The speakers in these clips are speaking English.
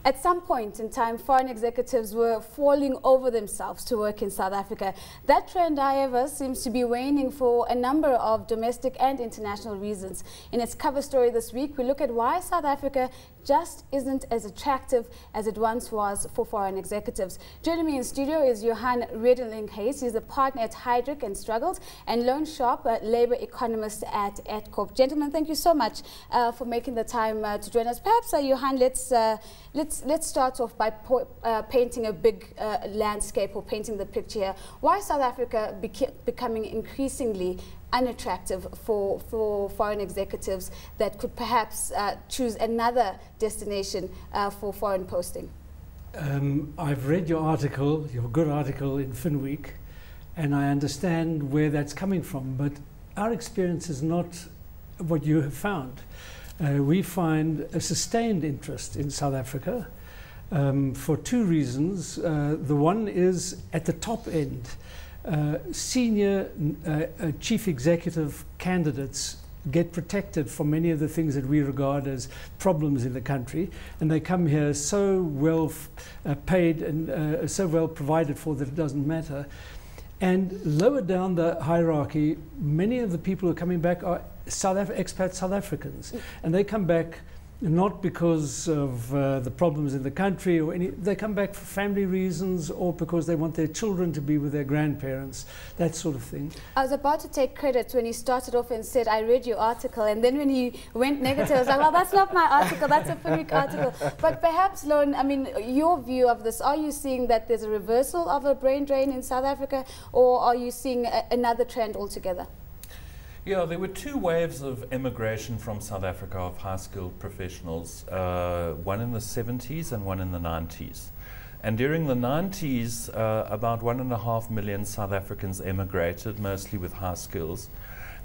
At some point in time, foreign executives were falling over themselves to work in South Africa. That trend, however, seems to be waning for a number of domestic and international reasons. In its cover story this week, we look at why South Africa just isn't as attractive as it once was for foreign executives. Joining me in studio is Johann Redelinghuys. He's a partner at Heidrick and Struggles, and Loane, a labor economist at Adcorp. Gentlemen, thank you so much for making the time to join us. Perhaps, Johann, let's start off by painting a big landscape, or painting the picture here. Why is South Africa becoming increasingly unattractive for foreign executives that could perhaps choose another destination for foreign posting? I've read your article, your good article in Finweek, and I understand where that's coming from, but our experience is not what you have found. We find a sustained interest in South Africa for two reasons. The one is at the top end. Senior chief executive candidates get protected from many of the things that we regard as problems in the country, and they come here so well paid and so well provided for that it doesn't matter. And lower down the hierarchy, many of the people who are coming back are expat South Africans, and they come back not because of the problems in the country or they come back for family reasons, or because they want their children to be with their grandparents, that sort of thing. I was about to take credit when he started off and said, I read your article, and then when he went negative, I was like, well, that's not my article, that's a Finweek article. But perhaps, Loane, I mean, your view of this, are you seeing that there's a reversal of a brain drain in South Africa, or are you seeing another trend altogether? Yeah, there were two waves of immigration from South Africa of high-skilled professionals, one in the 70s and one in the 90s. And during the 90s, about 1.5 million South Africans emigrated, mostly with high skills.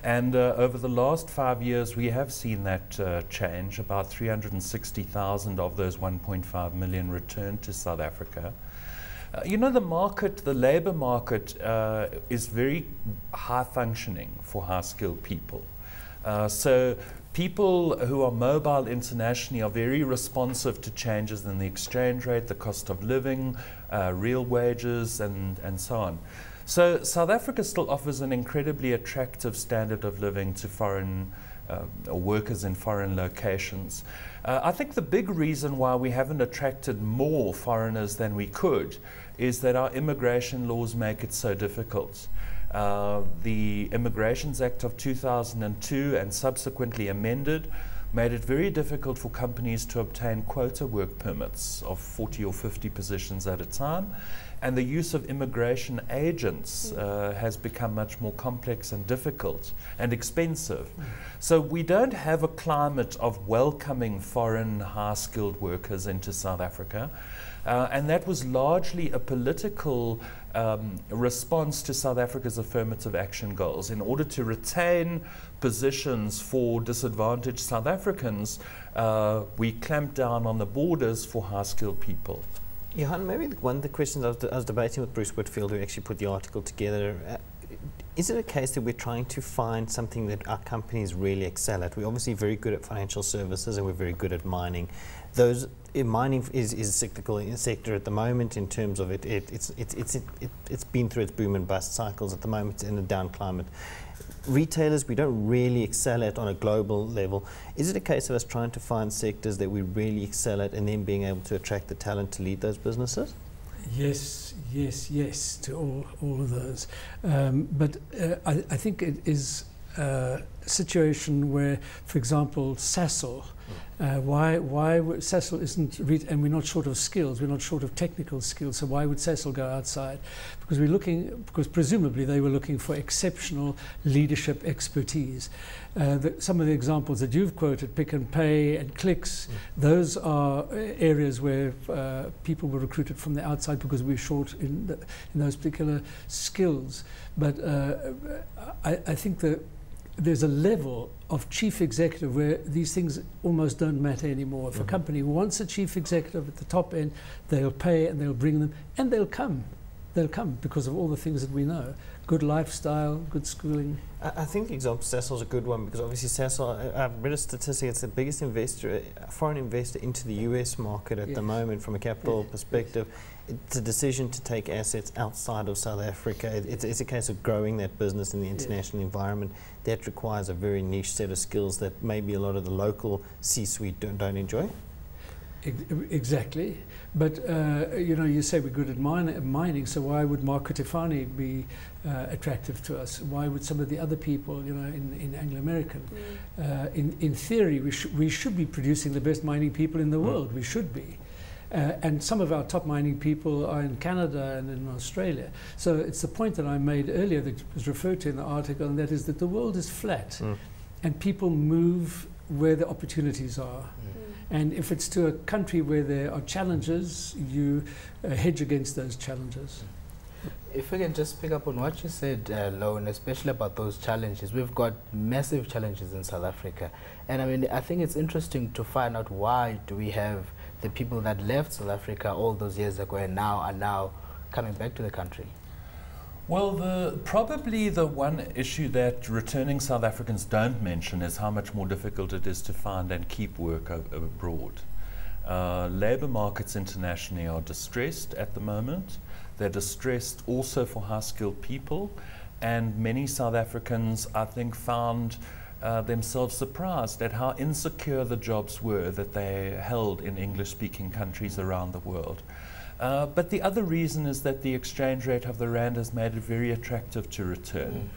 And over the last 5 years, we have seen that change. About 360,000 of those 1.5 million returned to South Africa. You know, the market, the labor market is very high functioning for high-skilled people. So people who are mobile internationally are very responsive to changes in the exchange rate, the cost of living, real wages, and so on. So South Africa still offers an incredibly attractive standard of living to foreign or workers in foreign locations. I think the big reason why we haven't attracted more foreigners than we could is that our immigration laws make it so difficult. The Immigrations Act of 2002 and subsequently amended made it very difficult for companies to obtain quota work permits of 40 or 50 positions at a time, and the use of immigration agents has become much more complex and difficult and expensive. So we don't have a climate of welcoming foreign high-skilled workers into South Africa. And that was largely a political response to South Africa's affirmative action goals. In order to retain positions for disadvantaged South Africans, we clamped down on the borders for high-skilled people. Johann, maybe one of the questions I was debating with Bruce Whitfield, who actually put the article together, is it a case that we're trying to find something that our companies really excel at? We're obviously very good at financial services and we're very good at mining. Mining is a cyclical sector at the moment in terms of it's been through its boom and bust cycles. At the moment it's in a down climate. Retailers we don't really excel at on a global level. Is it a case of us trying to find sectors that we really excel at and then being able to attract the talent to lead those businesses? Yes, yes, yes to all of those. But I think it is a situation where, for example, Sasol, why Sasol isn't, and we're not short of skills, we're not short of technical skills, so why would Sasol go outside? Because presumably they were looking for exceptional leadership expertise. Some of the examples that you've quoted, Pick and Pay and Clicks, those are areas where people were recruited from the outside because we're short in those particular skills. But I think that there's a level of chief executive where these things almost don't matter anymore. If a company wants a chief executive at the top end, they'll pay and they'll bring them and they'll come. they'll come because of all the things that we know. Good lifestyle, good schooling. I think the example Sasol's a good one, because obviously Sasol, I've read a statistic, it's the biggest investor, foreign investor into the US market at the moment from a capital perspective. It's a decision to take assets outside of South Africa. It's a case of growing that business in the international environment. That requires a very niche set of skills that maybe a lot of the local C-suite don't enjoy. Exactly, but you know, you say we're good at mining, so why would Marco Tefani be attractive to us? Why would some of the other people, you know, in Anglo-American? In theory, we should be producing the best mining people in the world. We should be. And some of our top mining people are in Canada and in Australia. So it's the point that I made earlier that was referred to in the article, and that is that the world is flat, and people move where the opportunities are. And if it's to a country where there are challenges, you hedge against those challenges. If we can just pick up on what you said, Loane, especially about those challenges. We've got massive challenges in South Africa. And I mean, I think it's interesting to find out why do we have the people that left South Africa all those years ago and now are now coming back to the country. Well, probably the one issue that returning South Africans don't mention is how much more difficult it is to find and keep work abroad. Labour markets internationally are distressed at the moment. They're distressed also for high-skilled people, and many South Africans, I think, found themselves surprised at how insecure the jobs were that they held in English-speaking countries around the world. But the other reason is that the exchange rate of the rand has made it very attractive to return.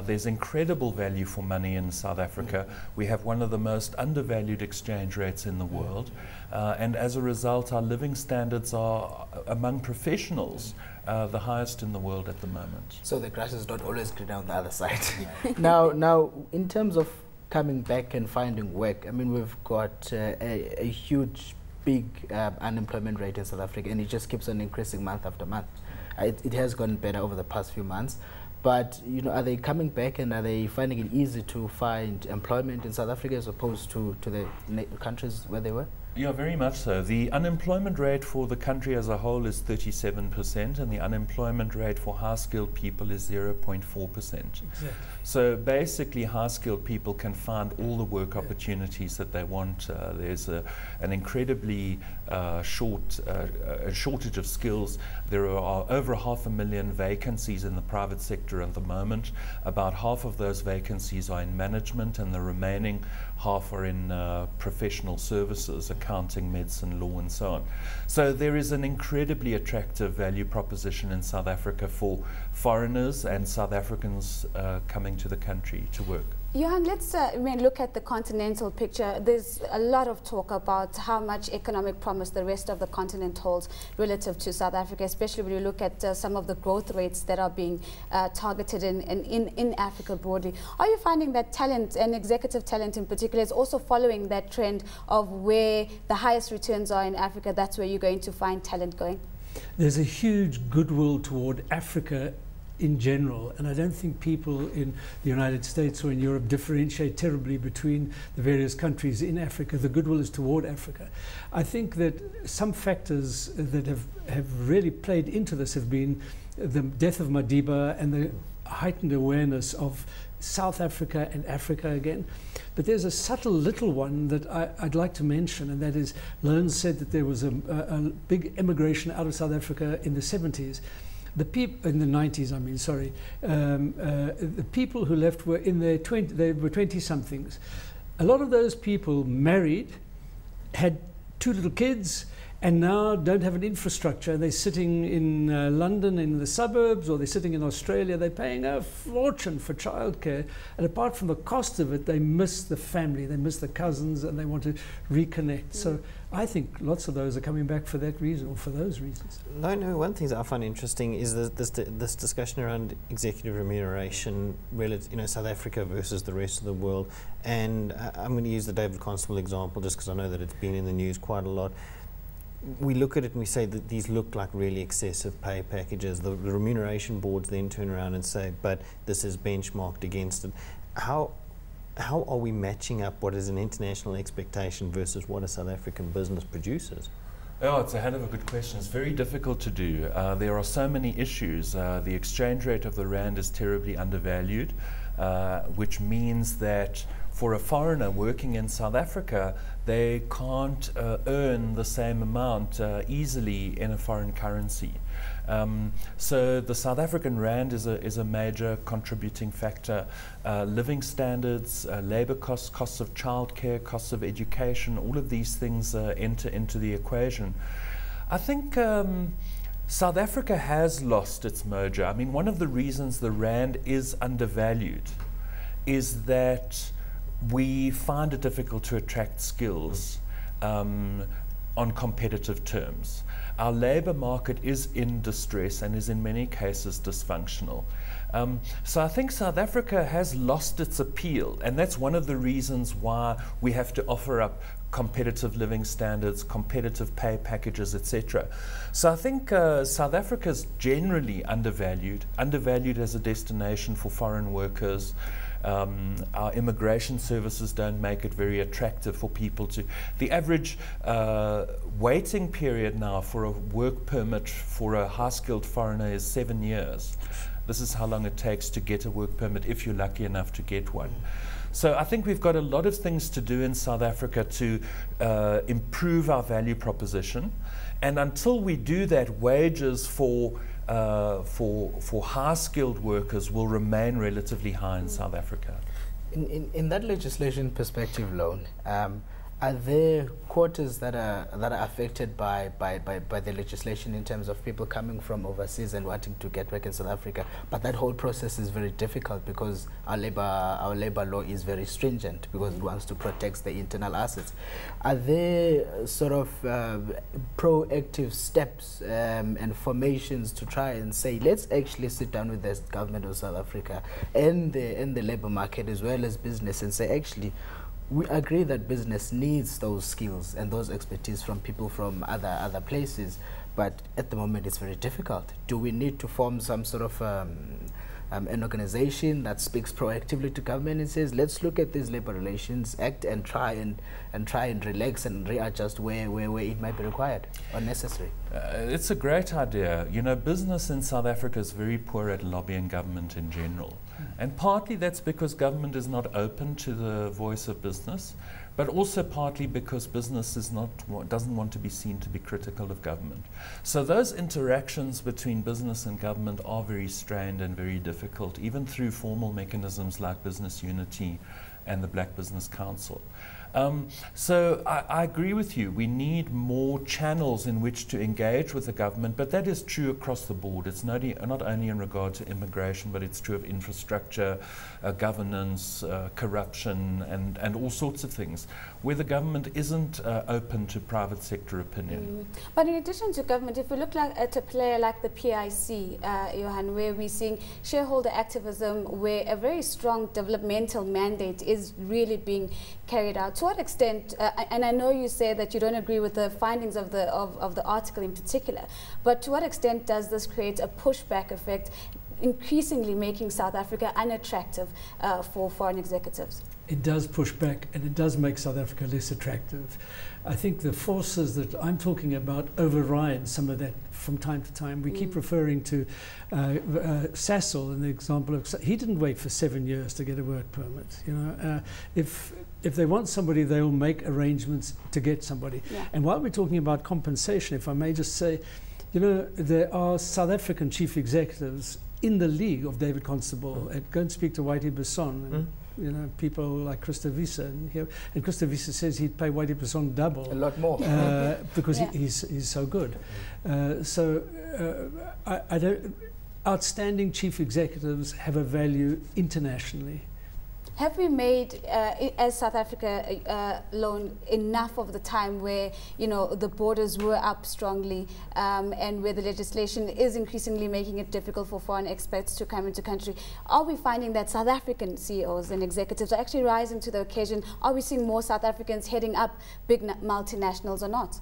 There's incredible value for money in South Africa. We have one of the most undervalued exchange rates in the world. And as a result, our living standards are, among professionals, the highest in the world at the moment. So the grass is not always green on the other side. Now, in terms of coming back and finding work, I mean, we've got a huge big unemployment rate in South Africa, and it just keeps on increasing month after month. It has gotten better over the past few months, but you know, are they coming back and are they finding it easy to find employment in South Africa as opposed to the countries where they were? Yeah, very much so. The unemployment rate for the country as a whole is 37%, and the unemployment rate for high-skilled people is 0.4%. Exactly. So basically, high-skilled people can find all the work opportunities that they want. There's an incredibly shortage of skills. There are over 500,000 vacancies in the private sector at the moment. About half of those vacancies are in management, and the remaining half are in professional services, accounting, medicine, law, and so on. So there is an incredibly attractive value proposition in South Africa for foreigners and South Africans coming to the country to work. Johann, let's look at the continental picture. There's a lot of talk about how much economic promise the rest of the continent holds relative to South Africa, especially when you look at some of the growth rates that are being targeted in Africa broadly. Are you finding that talent, and executive talent in particular, is also following that trend of where the highest returns are in Africa? That's where you're going to find talent going? There's a huge goodwill toward Africa in general, and I don't think people in the United States or in Europe differentiate terribly between the various countries in Africa. The goodwill is toward Africa. I think that some factors that have really played into this have been the death of Madiba and the heightened awareness of South Africa and Africa again. But there's a subtle little one that I'd like to mention, and that is, Loane said that there was a big emigration out of South Africa in the 70s. The people in the 90s, I mean, sorry, the people who left were in their they were 20-somethings. A lot of those people married, had 2 little kids, and now don't have an infrastructure. They're sitting in London in the suburbs, or they're sitting in Australia. They're paying a fortune for childcare, and apart from the cost of it, they miss the family, they miss the cousins, and they want to reconnect. So I think lots of those are coming back for that reason, or for those reasons. No, one thing that I find interesting is this discussion around executive remuneration, South Africa versus the rest of the world. And I'm going to use the David Constable example just because I know that it's been in the news quite a lot. We look at it and we say that these look like really excessive pay packages. The remuneration boards then turn around and say, but this is benchmarked against it. How are we matching up what is an international expectation versus what a South African business produces? Oh, it's a hell of a good question. It's very difficult to do. There are so many issues. The exchange rate of the rand is terribly undervalued, which means that for a foreigner working in South Africa, they can't earn the same amount easily in a foreign currency. So the South African rand is a major contributing factor. Living standards, labour costs, costs of childcare, costs of education, all of these things enter into the equation. I think South Africa has lost its mojo. I mean, one of the reasons the rand is undervalued is that we find it difficult to attract skills on competitive terms. Our labour market is in distress and is in many cases dysfunctional. So I think South Africa has lost its appeal, and that's one of the reasons why we have to offer up competitive living standards, competitive pay packages, etc. So I think South Africa is generally undervalued as a destination for foreign workers. Our immigration services don't make it very attractive for people to. The average waiting period now for a work permit for a high-skilled foreigner is 7 years. This is how long it takes to get a work permit if you're lucky enough to get one. So I think we've got a lot of things to do in South Africa to improve our value proposition. And until we do that, wages for high-skilled workers will remain relatively high in South Africa. In that legislation perspective, Loane, are there quotas that are affected by the legislation in terms of people coming from overseas and wanting to get work in South Africa? But that whole process is very difficult because our labor law is very stringent because it wants to protect the internal assets. Are there sort of proactive steps and formations to try and say, let's actually sit down with the government of South Africa and the labor market as well as business and say, actually, we agree that business needs those skills and those expertise from people from other places, but at the moment it's very difficult. Do we need to form some sort of an organization that speaks proactively to government and says, let's look at this Labour Relations Act and try and relax and readjust where it might be required or necessary? It's a great idea. You know, business in South Africa is very poor at lobbying government in general. And partly that's because government is not open to the voice of business, but also partly because business doesn't want to be seen to be critical of government. So those interactions between business and government are very strained and very difficult, even through formal mechanisms like Business Unity and the Black Business Council. So I agree with you. We need more channels in which to engage with the government, but that is true across the board. It's not only in regard to immigration, but it's true of infrastructure, governance, corruption, and all sorts of things, where the government isn't open to private sector opinion. But in addition to government, if we look at a player like the PIC, Johann, where we're seeing shareholder activism, where a very strong developmental mandate is really being carried out, to what extent, and I know you say that you don't agree with the findings of the article in particular, but to what extent does this create a pushback effect, increasingly making South Africa unattractive for foreign executives? It does push back, and it does make South Africa less attractive. I think the forces that I'm talking about override some of that from time to time. We keep referring to Sassel and the example of, he didn't wait for 7 years to get a work permit. You know, if they want somebody, they'll make arrangements to get somebody. Yeah. And while we're talking about compensation, if I may just say, you know, there are South African chief executives in the league of David Constable. Go and speak to Whitey Basson. And, you know, people like Christa Wiese, and Christa Wiese says he'd pay Whitey Basson double, a lot more, because he's so good. I don't. Outstanding chief executives have a value internationally. Have we made, as South Africa, Loane, enough of the time where, you know, the borders were up strongly and where the legislation is increasingly making it difficult for foreign expats to come into country? Are we finding that South African CEOs and executives are actually rising to the occasion? Are we seeing more South Africans heading up big multinationals or not?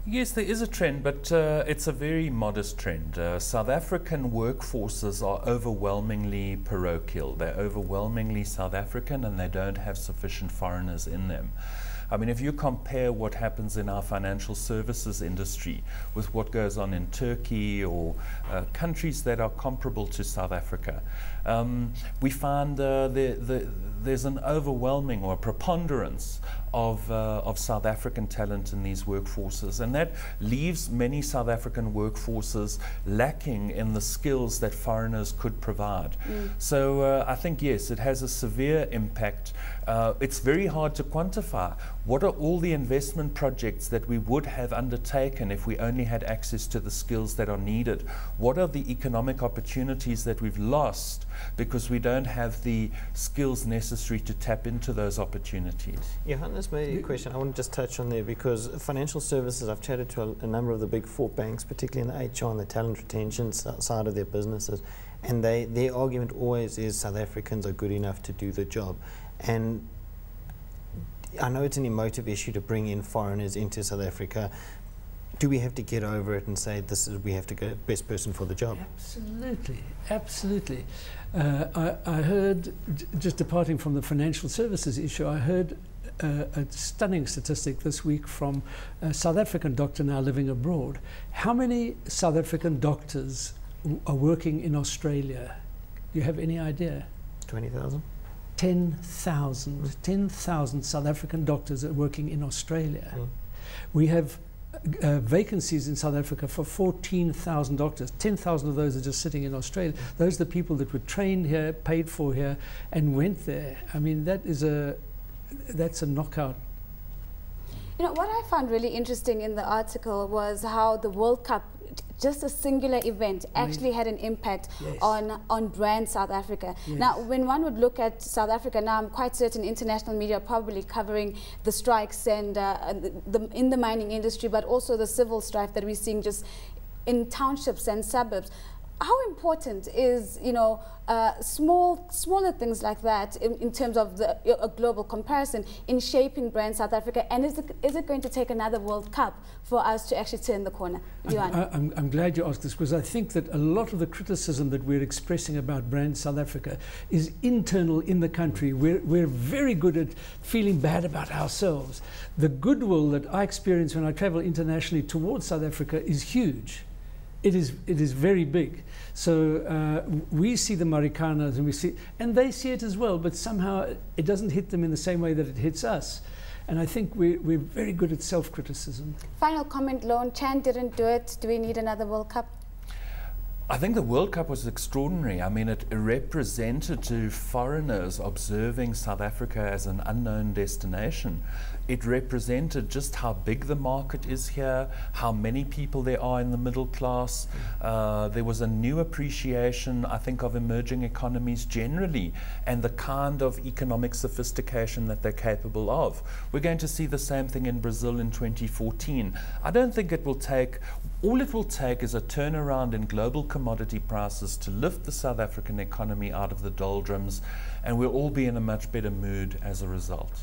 Yes, there is a trend, but it's a very modest trend. South African workforces are overwhelmingly parochial. They're overwhelmingly South African, and they don't have sufficient foreigners in them. I mean, if you compare what happens in our financial services industry with what goes on in Turkey or countries that are comparable to South Africa, we find there's an overwhelming or a preponderance of South African talent in these workforces, and that leaves many South African workforces lacking in the skills that foreigners could provide. So I think, yes, it has a severe impact. It's very hard to quantify. What are all the investment projects that we would have undertaken if we only had access to the skills that are needed? What are the economic opportunities that we've lost because we don't have the skills necessary to tap into those opportunities? Johann, this may be a question I want to just touch on there, because financial services, I've chatted to a number of the big four banks, particularly in the HR and the talent retention side of their businesses, and their argument always is South Africans are good enough to do the job. And I know it's an emotive issue to bring in foreigners into South Africa. Do we have to get over it and say we have to get the best person for the job? Absolutely, absolutely. I heard, just departing from the financial services issue, I heard a stunning statistic this week from a South African doctor now living abroad. How many South African doctors are working in Australia? Do you have any idea? 20,000? 10,000. 10,000 South African doctors are working in Australia. We have vacancies in South Africa for 14,000 doctors. 10,000 of those are just sitting in Australia. Those are the people that were trained here, paid for here, and went there. I mean, that's a knockout. You know, what I found really interesting in the article was how the World Cup, just a singular event, actually had an impact on brand South Africa. Now, when one would look at South Africa now, I'm quite certain international media are probably covering the strikes and in the mining industry, but also the civil strife that we're seeing just in townships and suburbs. How important is, you know, smaller things like that in terms of a global comparison in shaping brand South Africa? And is it going to take another World Cup for us to actually turn the corner? Johann? I'm glad you asked this, because I think that a lot of the criticism that we're expressing about brand South Africa is internal in the country. We're very good at feeling bad about ourselves. The goodwill that I experience when I travel internationally towards South Africa is huge. It is very big. So we see the Marikanas and they see it as well, but somehow it doesn't hit them in the same way that it hits us. And I think we're very good at self-criticism. Final comment, Loane. Chan didn't do it. Do we need another World Cup? I think the World Cup was extraordinary. I mean, it represented to foreigners observing South Africa as an unknown destination. It represented just how big the market is here, how many people there are in the middle class. There was a new appreciation, I think, of emerging economies generally and the kind of economic sophistication that they're capable of. We're going to see the same thing in Brazil in 2014. I don't think it will take, all it will take is a turnaround in global commodity prices to lift the South African economy out of the doldrums, and we'll all be in a much better mood as a result.